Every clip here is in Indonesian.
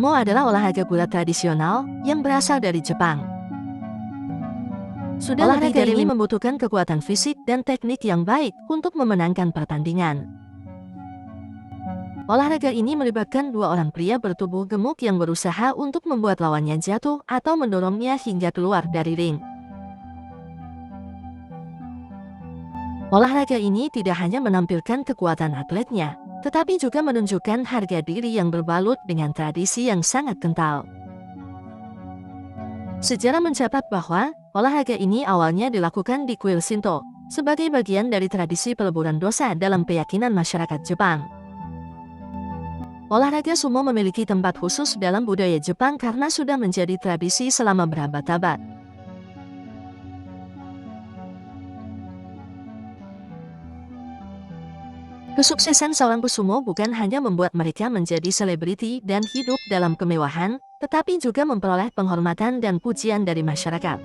Sumo adalah olahraga gulat tradisional yang berasal dari Jepang. Olahraga ini membutuhkan kekuatan fisik dan teknik yang baik untuk memenangkan pertandingan. Olahraga ini melibatkan dua orang pria bertubuh gemuk yang berusaha untuk membuat lawannya jatuh atau mendorongnya hingga keluar dari ring. Olahraga ini tidak hanya menampilkan kekuatan atletnya, tetapi juga menunjukkan harga diri yang berbalut dengan tradisi yang sangat kental. Sejarah mencatat bahwa olahraga ini awalnya dilakukan di kuil Shinto, sebagai bagian dari tradisi peleburan dosa dalam keyakinan masyarakat Jepang. Olahraga sumo memiliki tempat khusus dalam budaya Jepang karena sudah menjadi tradisi selama berabad-abad. Kesuksesan seorang pesumo bukan hanya membuat mereka menjadi selebriti dan hidup dalam kemewahan, tetapi juga memperoleh penghormatan dan pujian dari masyarakat.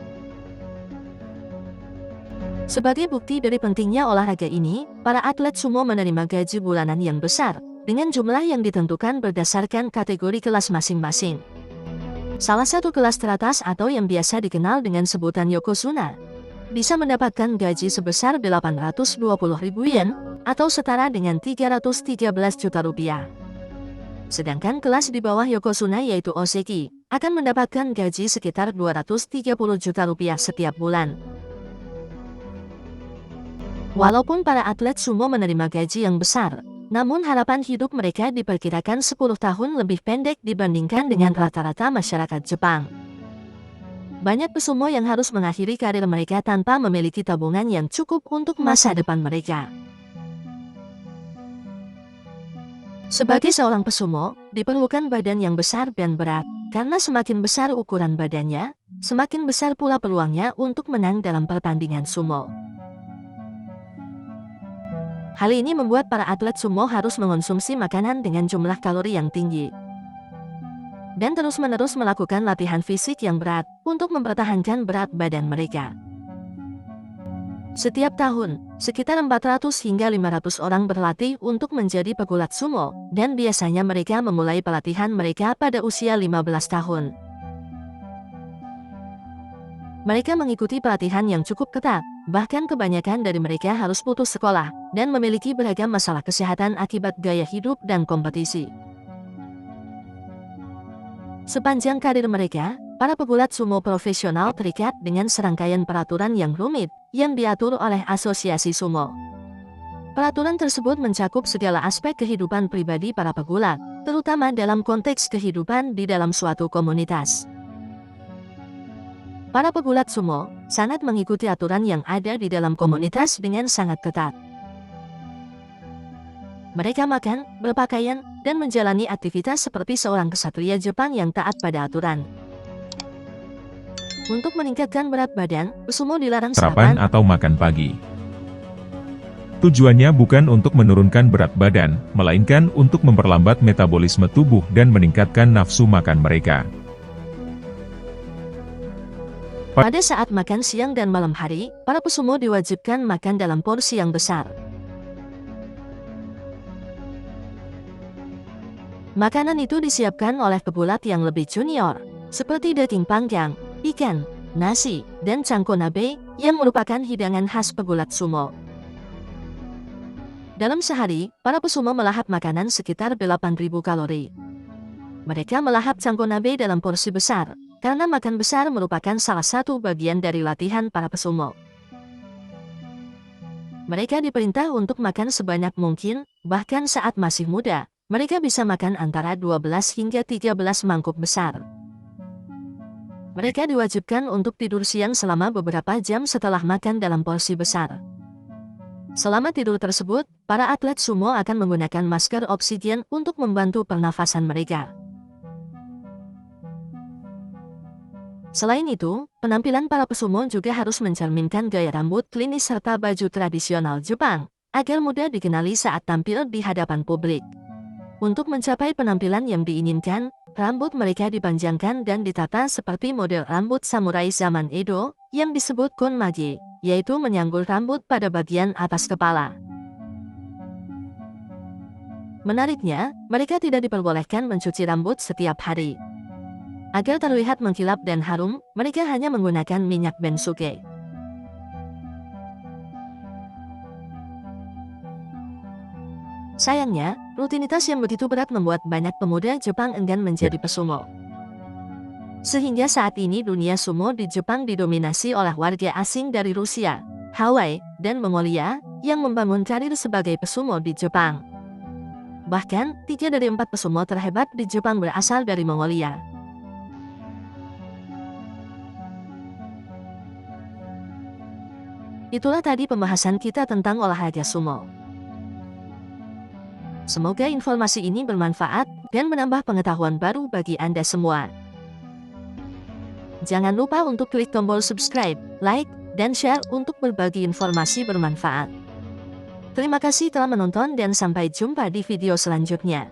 Sebagai bukti dari pentingnya olahraga ini, para atlet sumo menerima gaji bulanan yang besar, dengan jumlah yang ditentukan berdasarkan kategori kelas masing-masing. Salah satu kelas teratas atau yang biasa dikenal dengan sebutan Yokozuna, bisa mendapatkan gaji sebesar 820.000 yen, atau setara dengan 313 juta rupiah. Sedangkan kelas di bawah Yokozuna yaitu Oseki, akan mendapatkan gaji sekitar 230 juta rupiah setiap bulan. Walaupun para atlet sumo menerima gaji yang besar, namun harapan hidup mereka diperkirakan 10 tahun lebih pendek dibandingkan dengan rata-rata masyarakat Jepang. Banyak pesumo yang harus mengakhiri karir mereka tanpa memiliki tabungan yang cukup untuk masa depan mereka. Sebagai seorang pesumo, diperlukan badan yang besar dan berat, karena semakin besar ukuran badannya, semakin besar pula peluangnya untuk menang dalam pertandingan sumo. Hal ini membuat para atlet sumo harus mengonsumsi makanan dengan jumlah kalori yang tinggi, dan terus-menerus melakukan latihan fisik yang berat untuk mempertahankan berat badan mereka. Setiap tahun, sekitar 400 hingga 500 orang berlatih untuk menjadi pegulat sumo, dan biasanya mereka memulai pelatihan mereka pada usia 15 tahun. Mereka mengikuti pelatihan yang cukup ketat, bahkan kebanyakan dari mereka harus putus sekolah, dan memiliki beragam masalah kesehatan akibat gaya hidup dan kompetisi. Sepanjang karir mereka, para pegulat sumo profesional terikat dengan serangkaian peraturan yang rumit, yang diatur oleh asosiasi sumo. Peraturan tersebut mencakup segala aspek kehidupan pribadi para pegulat, terutama dalam konteks kehidupan di dalam suatu komunitas. Para pegulat sumo sangat mengikuti aturan yang ada di dalam komunitas dengan sangat ketat. Mereka makan, berpakaian, dan menjalani aktivitas seperti seorang ksatria Jepang yang taat pada aturan. Untuk meningkatkan berat badan, pesumo dilarang sarapan atau makan pagi. Tujuannya bukan untuk menurunkan berat badan, melainkan untuk memperlambat metabolisme tubuh dan meningkatkan nafsu makan mereka. Pada saat makan siang dan malam hari, para pesumo diwajibkan makan dalam porsi yang besar. Makanan itu disiapkan oleh pegulat yang lebih junior, seperti daging panggang, ikan, nasi, dan cangko nabe, yang merupakan hidangan khas pegulat sumo. Dalam sehari, para pesumo melahap makanan sekitar 8.000 kalori. Mereka melahap cangko nabe dalam porsi besar, karena makan besar merupakan salah satu bagian dari latihan para pesumo. Mereka diperintah untuk makan sebanyak mungkin, bahkan saat masih muda, mereka bisa makan antara 12 hingga 13 mangkuk besar. Mereka diwajibkan untuk tidur siang selama beberapa jam setelah makan dalam porsi besar. Selama tidur tersebut, para atlet sumo akan menggunakan masker oksigen untuk membantu pernafasan mereka. Selain itu, penampilan para pesumo juga harus mencerminkan gaya rambut klinis serta baju tradisional Jepang, agar mudah dikenali saat tampil di hadapan publik. Untuk mencapai penampilan yang diinginkan, rambut mereka dipanjangkan dan ditata seperti model rambut samurai zaman Edo, yang disebut konmage, yaitu menyanggul rambut pada bagian atas kepala. Menariknya, mereka tidak diperbolehkan mencuci rambut setiap hari. Agar terlihat mengkilap dan harum, mereka hanya menggunakan minyak bensuke. Sayangnya, rutinitas yang begitu berat membuat banyak pemuda Jepang enggan menjadi pesumo. Sehingga saat ini dunia sumo di Jepang didominasi oleh warga asing dari Rusia, Hawaii, dan Mongolia yang membangun karir sebagai pesumo di Jepang. Bahkan, 3 dari 4 pesumo terhebat di Jepang berasal dari Mongolia. Itulah tadi pembahasan kita tentang olahraga sumo. Semoga informasi ini bermanfaat dan menambah pengetahuan baru bagi Anda semua. Jangan lupa untuk klik tombol subscribe, like, dan share untuk berbagi informasi bermanfaat. Terima kasih telah menonton dan sampai jumpa di video selanjutnya.